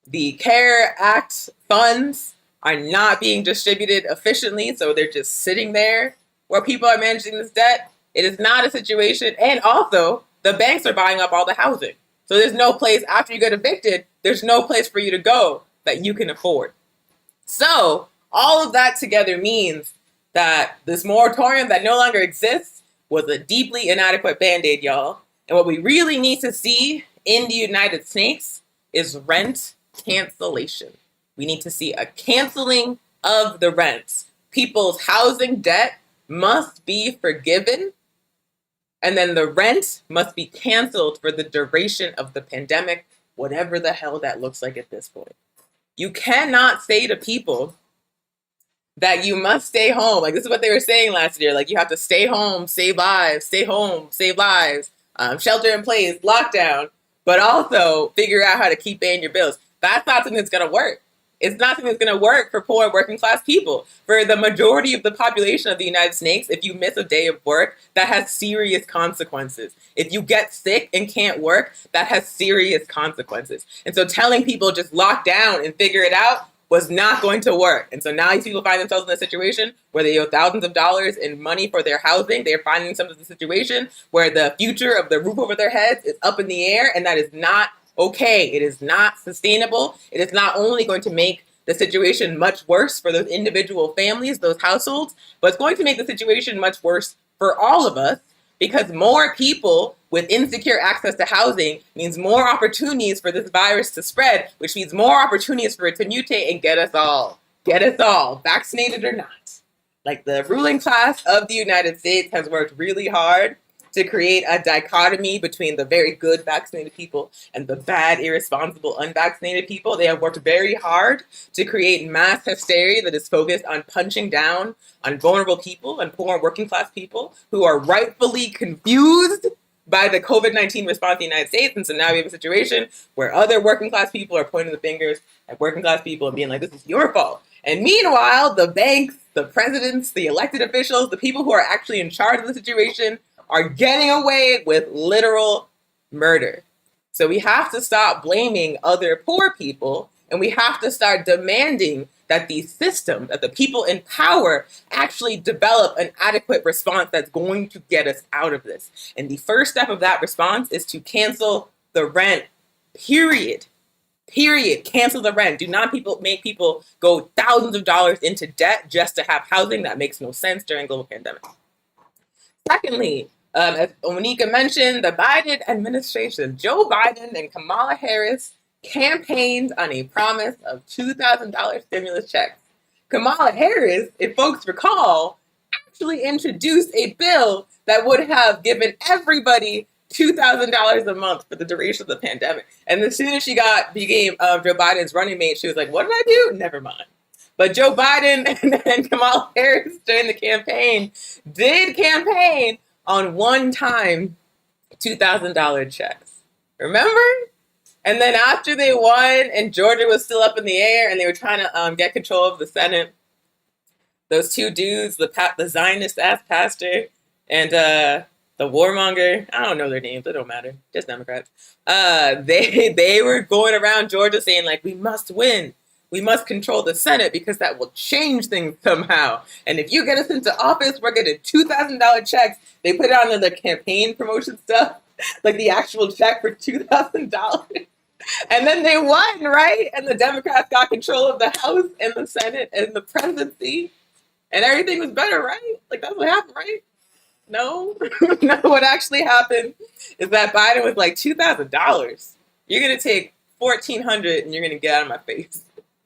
The CARE Act funds are not being distributed efficiently, so they're just sitting there where people are managing this debt. It is not a situation, and also the banks are buying up all the housing. So there's no place, after you get evicted, there's no place for you to go that you can afford. So all of that together means that this moratorium that no longer exists was a deeply inadequate Band-Aid, y'all. And what we really need to see in the United States is rent cancellation. We need to see a canceling of the rents. People's housing debt must be forgiven, and then the rent must be canceled for the duration of the pandemic, whatever the hell that looks like at this point. You cannot say to people that you must stay home. Like, this is what they were saying last year. Like, you have to stay home, save lives, stay home, save lives, shelter in place, lockdown, but also figure out how to keep paying your bills. That's not something that's going to work. It's not something that's going to work for poor working class people. For the majority of the population of the United States, if you miss a day of work, that has serious consequences. If you get sick and can't work, that has serious consequences. And so telling people just lock down and figure it out was not going to work. And so now these people find themselves in a situation where they owe thousands of dollars in money for their housing. They are finding themselves in a situation where the future of the roof over their heads is up in the air, and that is not okay. It is not sustainable. It is not only going to make the situation much worse for those individual families, those households, but it's going to make the situation much worse for all of us, because more people with insecure access to housing means more opportunities for this virus to spread, which means more opportunities for it to mutate and get us all, vaccinated or not. Like, the ruling class of the United States has worked really hard to create a dichotomy between the very good vaccinated people and the bad, irresponsible, unvaccinated people. They have worked very hard to create mass hysteria that is focused on punching down on vulnerable people and poor working class people who are rightfully confused by the COVID-19 response in the United States. And so now we have a situation where other working class people are pointing the fingers at working class people and being like, this is your fault. And meanwhile, the banks, the presidents, the elected officials, the people who are actually in charge of the situation are getting away with literal murder. So we have to stop blaming other poor people, and we have to start demanding that the system, that the people in power actually develop an adequate response that's going to get us out of this. And the first step of that response is to cancel the rent, period. Period. Cancel the rent. Do not make people go thousands of dollars into debt just to have housing. That makes no sense during a global pandemic. Secondly, as Monica mentioned, the Biden administration, Joe Biden and Kamala Harris campaigned on a promise of $2,000 stimulus checks. Kamala Harris, if folks recall, actually introduced a bill that would have given everybody $2,000 a month for the duration of the pandemic. And as soon as she became Joe Biden's running mate, she was like, what did I do? Never mind. But Joe Biden and Kamala Harris during the campaign did campaign on one-time $2,000 checks. Remember? And then after they won and Georgia was still up in the air and they were trying to get control of the Senate, those two dudes, the Zionist-ass pastor and the warmonger, I don't know their names, it don't matter, just Democrats, they were going around Georgia saying, like, we must win. We must control the Senate because that will change things somehow. And if you get us into office, we're getting $2,000 checks. They put it on their campaign promotion stuff, like the actual check for $2,000. And then they won, right? And the Democrats got control of the House and the Senate and the presidency. And everything was better, right? Like, that's what happened, right? No. No, what actually happened is that Biden was like, $2,000. You're going to take $1,400 and you're going to get out of my face.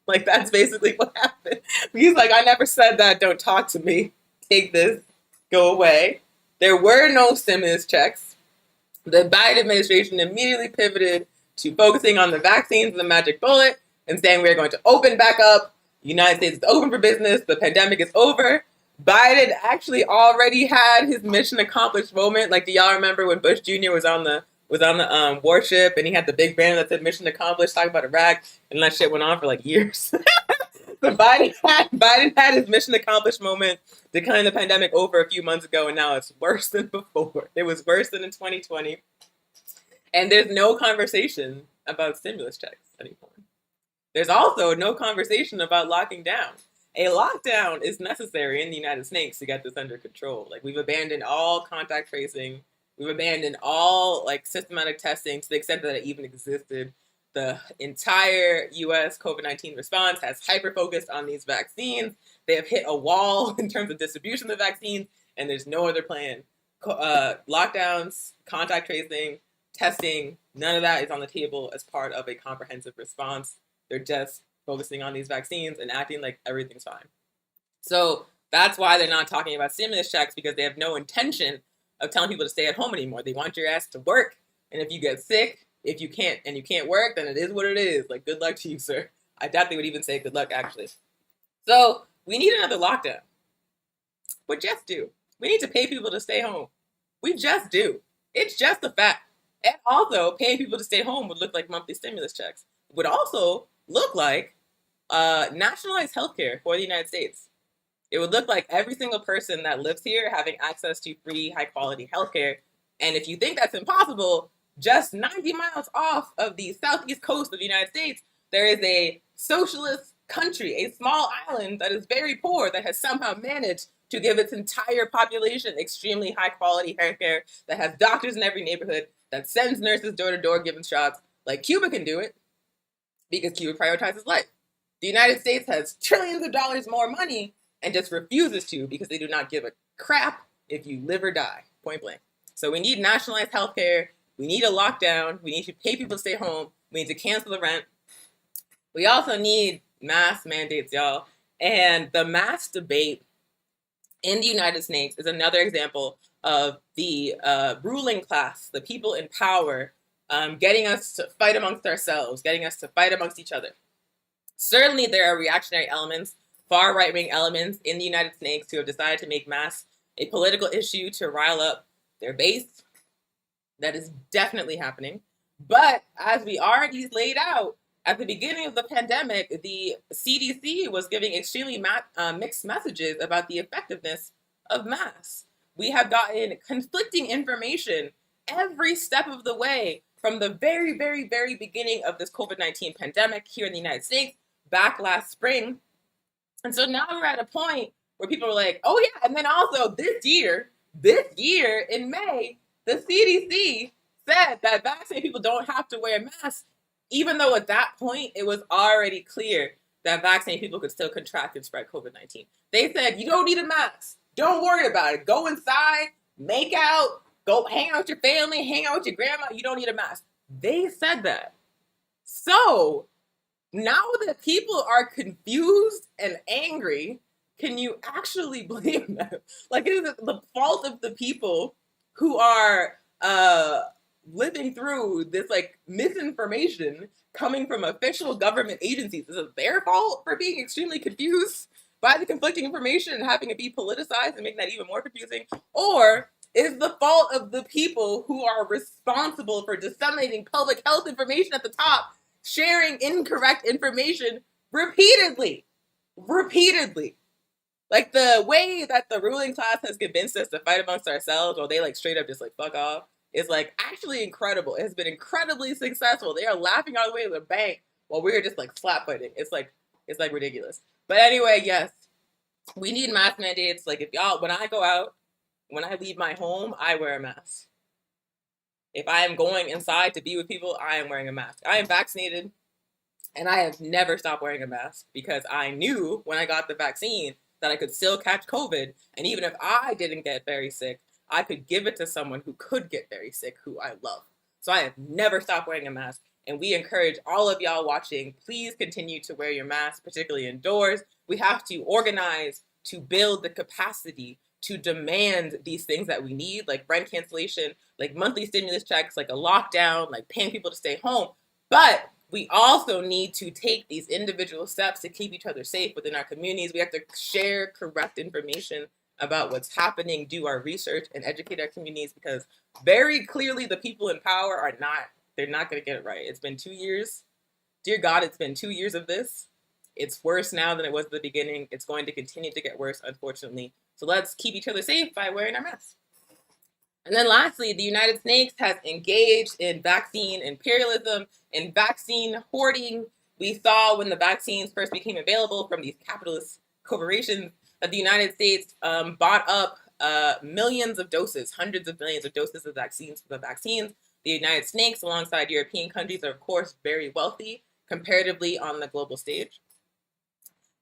Like, that's basically what happened. He's like, I never said that. Don't talk to me. Take this. Go away. There were no stimulus checks. The Biden administration immediately pivoted to focusing on the vaccines and the magic bullet and saying we're going to open back up. The United States is open for business. The pandemic is over. Biden actually already had his mission accomplished moment. Like, do y'all remember when Bush Jr. was on the warship and he had the big banner that said mission accomplished, talking about Iraq, and that shit went on for like years. So Biden had his mission accomplished moment, declaring the pandemic over a few months ago, and now it's worse than before. It was worse than in 2020. And there's no conversation about stimulus checks anymore. There's also no conversation about locking down. A lockdown is necessary in the United States to get this under control. Like, we've abandoned all contact tracing. We've abandoned all like systematic testing to the extent that it even existed. The entire US COVID-19 response has hyper-focused on these vaccines. They have hit a wall in terms of distribution of the vaccines, and there's no other plan. Lockdowns, contact tracing, testing, none of that is on the table as part of a comprehensive response. They're just focusing on these vaccines and acting like everything's fine. So that's why they're not talking about stimulus checks, because they have no intention of telling people to stay at home anymore. They want your ass to work. And if you get sick, if you can't work, then it is what it is. Like, good luck to you, sir. I doubt they would even say good luck, actually. So we need another lockdown. But just do. We need to pay people to stay home. We just do. It's just a fact. And also, paying people to stay home would look like monthly stimulus checks. It would also look like nationalized healthcare for the United States. It would look like every single person that lives here having access to free, high-quality healthcare. And if you think that's impossible, just 90 miles off of the southeast coast of the United States, there is a socialist country, a small island that is very poor, that has somehow managed to give its entire population extremely high-quality healthcare, that has doctors in every neighborhood, that sends nurses door-to-door giving shots. Like, Cuba can do it because Cuba prioritizes life. The United States has trillions of dollars more money and just refuses to because they do not give a crap if you live or die, point blank. So we need nationalized healthcare. We need a lockdown. We need to pay people to stay home. We need to cancel the rent. We also need mask mandates, y'all. And the mask debate in the United States is another example of the ruling class, the people in power, getting us to fight amongst ourselves, getting us to fight amongst each other. Certainly there are reactionary elements, far right-wing elements in the United States who have decided to make masks a political issue to rile up their base. That is definitely happening. But as we already laid out, at the beginning of the pandemic, the CDC was giving extremely mixed messages about the effectiveness of masks. We have gotten conflicting information every step of the way from the very, very, very beginning of this COVID-19 pandemic here in the United States, back last spring. And so now we're at a point where people are like, oh yeah, and then also this year in May, the CDC said that vaccinated people don't have to wear masks, even though at that point it was already clear that vaccinated people could still contract and spread COVID-19. They said, you don't need a mask. Don't worry about it. Go inside, make out, go hang out with your family, hang out with your grandma. You don't need a mask. They said that. So now that people are confused and angry, can you actually blame them? Like, it is the fault of the people who are living through this like misinformation coming from official government agencies. Is it their fault for being extremely confused by the conflicting information and having it be politicized and making that even more confusing? Or is the fault of the people who are responsible for disseminating public health information at the top, sharing incorrect information repeatedly? Like, the way that the ruling class has convinced us to fight amongst ourselves, or they like straight up just like fuck off, is like actually incredible. It has been incredibly successful. They are laughing all the way to the bank while we're just like slap fighting. It's like ridiculous. But anyway, yes, we need mask mandates. Like, if y'all, when I go out, when I leave my home, I wear a mask. If I am going inside to be with people, I am wearing a mask. I am vaccinated, and I have never stopped wearing a mask because I knew when I got the vaccine that I could still catch COVID. And even if I didn't get very sick, I could give it to someone who could get very sick, who I love. So I have never stopped wearing a mask. And we encourage all of y'all watching, please continue to wear your mask, particularly indoors. We have to organize to build the capacity to demand these things that we need, like rent cancellation, like monthly stimulus checks, like a lockdown, like paying people to stay home. But we also need to take these individual steps to keep each other safe within our communities. We have to share correct information about what's happening, do our research, and educate our communities, because very clearly the people in power are they're not going to get it right. It's been 2 years. Dear God, it's been 2 years of this. It's worse now than it was at the beginning. It's going to continue to get worse, unfortunately. So let's keep each other safe by wearing our masks. And then lastly, the United States has engaged in vaccine imperialism, in vaccine hoarding. We saw when the vaccines first became available from these capitalist corporations that the United States bought up millions of doses, hundreds of millions of doses of vaccines for the vaccines. The United States, alongside European countries, are of course very wealthy comparatively on the global stage.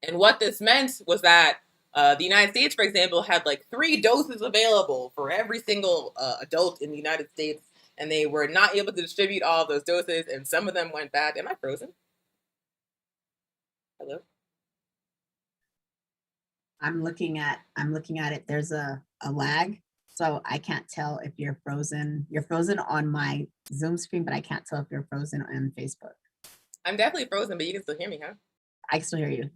And what this meant was that the United States, for example, had like 3 doses available for every single adult in the United States, and they were not able to distribute all of those doses, and some of them went bad. Am I frozen? Hello? I'm looking at it. There's a lag, so I can't tell if you're frozen. You're frozen on my Zoom screen, but I can't tell if you're frozen on Facebook. I'm definitely frozen, but you can still hear me, huh? I can still hear you.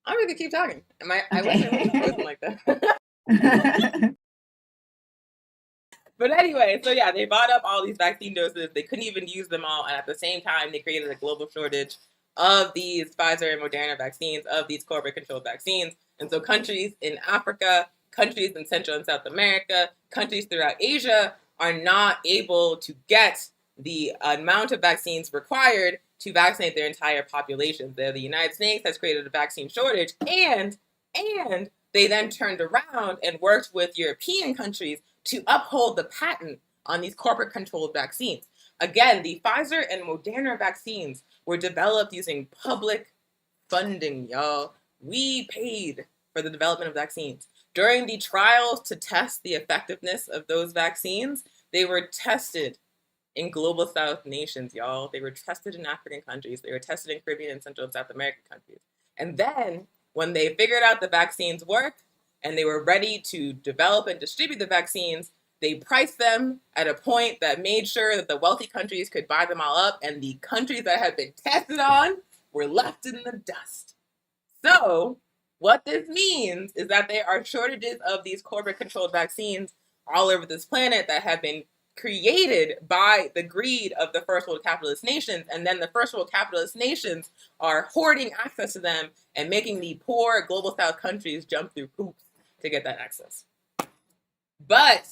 I'm going to keep talking. I wish I wasn't frozen like that. But anyway, so yeah, they bought up all these vaccine doses. They couldn't even use them all. And at the same time, they created a global shortage of these Pfizer and Moderna vaccines, of these corporate-controlled vaccines. And so countries in Africa, countries in Central and South America, countries throughout Asia are not able to get the amount of vaccines required to vaccinate their entire population. The United States has created a vaccine shortage, and they then turned around and worked with European countries to uphold the patent on these corporate-controlled vaccines. Again, the Pfizer and Moderna vaccines were developed using public funding, y'all. We paid for the development of vaccines. During the trials to test the effectiveness of those vaccines, they were tested in global South nations, y'all. They were tested in African countries. They were tested in Caribbean and Central and South American countries. And then when they figured out the vaccines worked and they were ready to develop and distribute the vaccines, they priced them at a point that made sure that the wealthy countries could buy them all up, and the countries that had been tested on were left in the dust. So what this means is that there are shortages of these corporate-controlled vaccines all over this planet that have been created by the greed of the first world capitalist nations, and then the first world capitalist nations are hoarding access to them and making the poor global South countries jump through hoops to get that access. But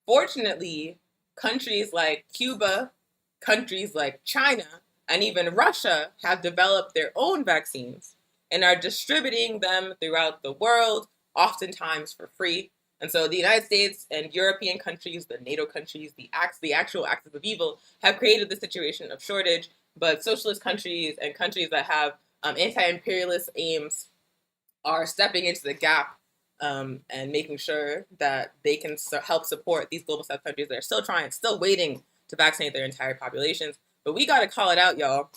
fortunately, countries like Cuba, countries like China, and even Russia have developed their own vaccines and are distributing them throughout the world, oftentimes for free. And so the United States and European countries, the NATO countries, the actual axis of evil, have created the situation of shortage. But socialist countries and countries that have anti-imperialist aims are stepping into the gap and making sure that they can help support these global South countries that are still waiting to vaccinate their entire populations. But we got to call it out, y'all.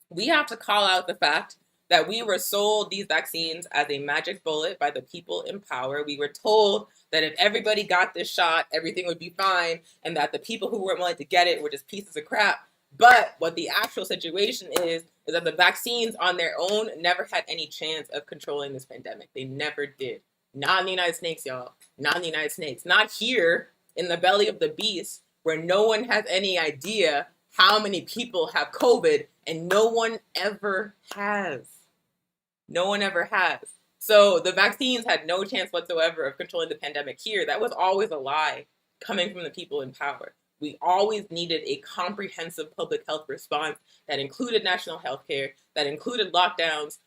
We have to call out the fact that we were sold these vaccines as a magic bullet by the people in power. We were told that if everybody got this shot, everything would be fine, and that the people who weren't willing to get it were just pieces of crap. But what the actual situation is that the vaccines on their own never had any chance of controlling this pandemic. They never did. Not in the United States, y'all. Not in the United States. Not here in the belly of the beast, where no one has any idea how many people have COVID, and no one ever has. No one ever has. So the vaccines had no chance whatsoever of controlling the pandemic here. That was always a lie coming from the people in power. We always needed a comprehensive public health response that included national health care, that included lockdowns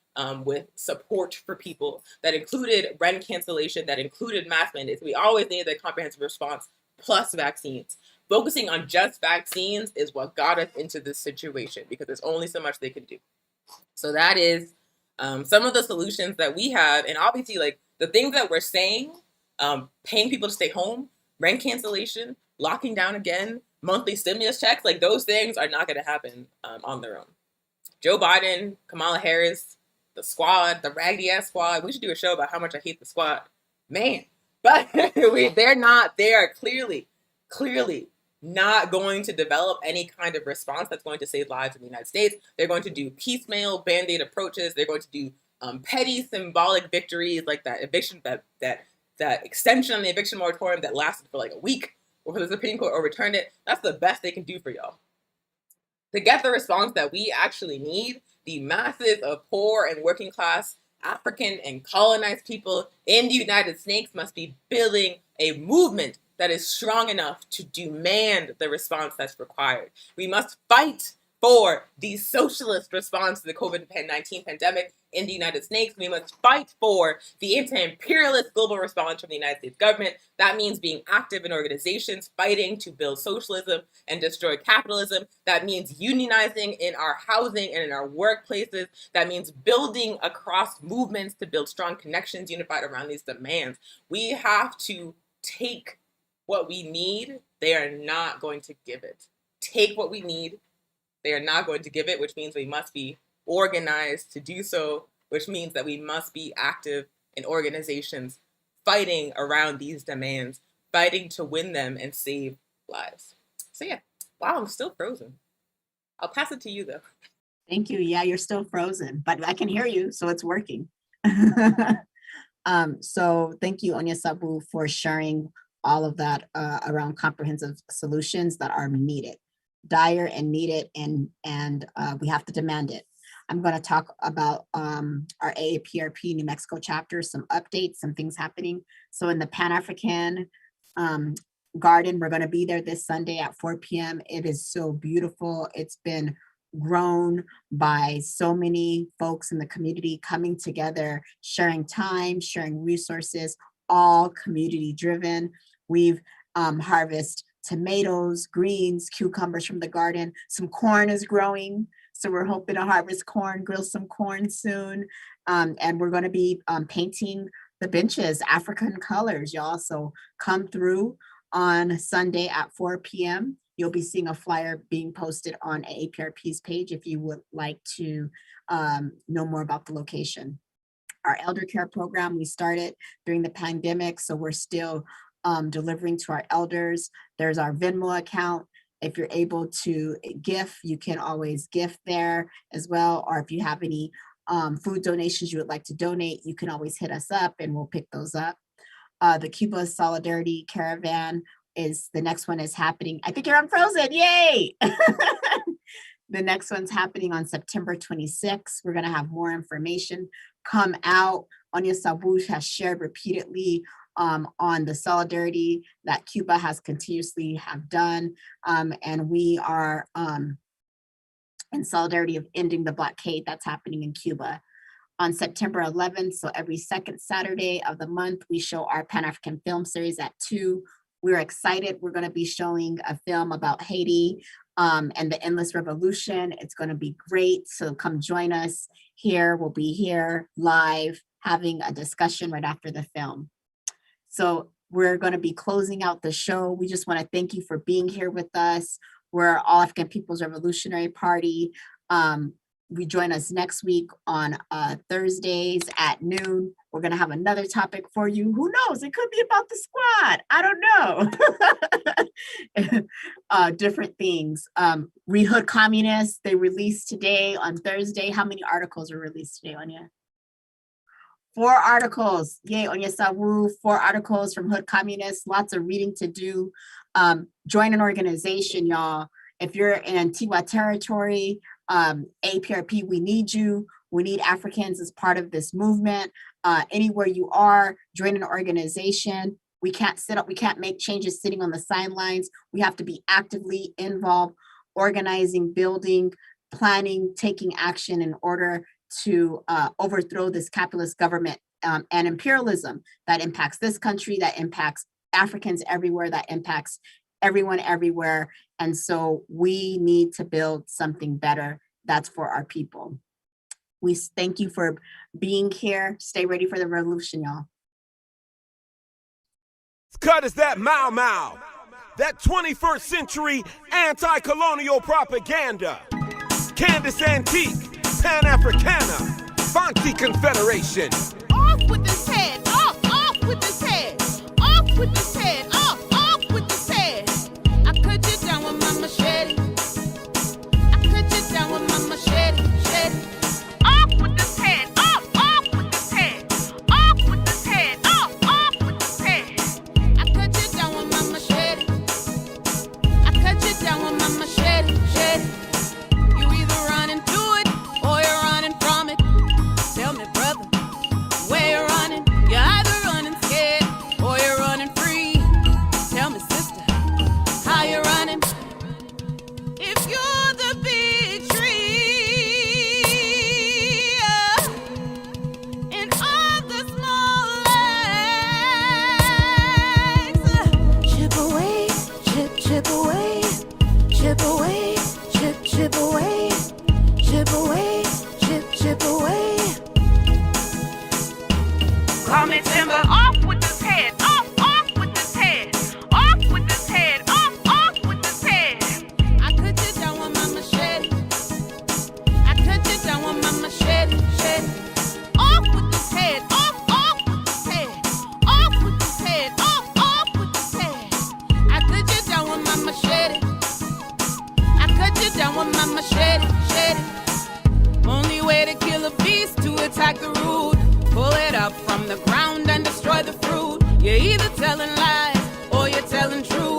with support for people, that included rent cancellation, that included mask mandates. We always needed a comprehensive response plus vaccines. Focusing on just vaccines is what got us into this situation, because there's only so much they can do. So that is some of the solutions that we have. And obviously, like, the things that we're saying, paying people to stay home, rent cancellation, locking down again, monthly stimulus checks, like, those things are not going to happen on their own. Joe Biden, Kamala Harris, the squad, the raggedy ass squad. We should do a show about how much I hate the squad, man. But they are clearly not going to develop any kind of response that's going to save lives in the United States. They're going to do piecemeal Band-Aid approaches. They're going to do petty symbolic victories, like that eviction, that extension on the eviction moratorium that lasted for like a week before the Supreme Court overturned it. That's the best they can do for y'all. To get the response that we actually need, the masses of poor and working class African and colonized people in the United States must be building a movement that is strong enough to demand the response that's required. We must fight for the socialist response to the COVID-19 pandemic in the United States. We must fight for the anti-imperialist global response from the United States government. That means being active in organizations, fighting to build socialism and destroy capitalism. That means unionizing in our housing and in our workplaces. That means building across movements to build strong connections unified around these demands. We have to take what we need. They are not going to give it. Take what we need. They are not going to give it, which means we must be organized to do so, which means that we must be active in organizations fighting around these demands, fighting to win them and save lives. So yeah, wow, I'm still frozen. I'll pass it to you though. Thank you. Yeah, you're still frozen, but I can hear you, so it's working. So thank you, Onyesabu, for sharing all of that around comprehensive solutions that are needed, dire and needed, and we have to demand it. I'm going to talk about our AAPRP New Mexico chapter, some updates, some things happening. So in the Pan-African Garden, we're going to be there this Sunday at 4 p.m. It is so beautiful. It's been grown by so many folks in the community coming together, sharing time, sharing resources, all community driven. We've harvested tomatoes, greens, cucumbers from the garden. Some corn is growing. So we're hoping to harvest corn, grill some corn soon. And we're going to be painting the benches, African colors, y'all. So come through on Sunday at 4 p.m. You'll be seeing a flyer being posted on AAPRP's page if you would like to know more about the location. Our elder care program, we started during the pandemic, so we're still delivering to our elders. There's our Venmo account. If you're able to gift, you can always gift there as well. Or if you have any food donations you would like to donate, you can always hit us up and we'll pick those up. The Cuba Solidarity Caravan is the next one is happening. I think you're unfrozen, yay! The next one's happening on September 26th. We're gonna have more information come out. Onyesabu has shared repeatedly on the solidarity that Cuba has continuously have done. And we are in solidarity of ending the blockade that's happening in Cuba. On September 11th, so every second Saturday of the month, we show our Pan-African film series at 2. We're excited. We're going to be showing a film about Haiti and the endless revolution. It's going to be great. So come join us here. We'll be here live having a discussion right after the film. So we're going to be closing out the show. We just want to thank you for being here with us. We're All African People's Revolutionary Party. We join us next week on Thursdays at noon. We're going to have another topic for you. Who knows? It could be about the squad. I don't know. Different things. Read Hood Communists, they released today on Thursday. How many articles were released today, Onya? 4 articles. Yay, Onyesawu, 4 articles from Hood Communists. Lots of reading to do. Join an organization, y'all. If you're in Tiwa territory, APRP, we need you. We need Africans as part of this movement. Anywhere you are, join an organization. We can't sit up, we can't make changes sitting on the sidelines. We have to be actively involved, organizing, building, planning, taking action in order to overthrow this capitalist government and imperialism that impacts this country, that impacts Africans everywhere, that impacts everyone everywhere. And so we need to build something better that's for our people. We thank you for being here. Stay ready for the revolution, y'all. Cut is that Mau Mau, that 21st century anti-colonial propaganda. Candace Antique, Pan-Africana, Fanti Confederation. Off with this head, off with this head, off with this head, off with this head. I cut you down with my machete. I cut you down with my machete, Off with this head, off with this head, off with this head, off with this head. I cut you down with my machete. I cut you down with my machete, You either running to it or you're running from it. Tell me, brother, where you're running. You're either running scared or you're running free. chip away, chip away. Call me timber. Off with this head, off with this head, off with this head, off with this head. I cut you down with my machete. I cut you down with my machete, Off with this head, off with this head, off with this head, off with this head. I cut you down with my machete. I cut you down with my machete. Only way to kill a beast to attack the root. Pull it up from the ground and destroy the fruit. You're either telling lies or you're telling truth.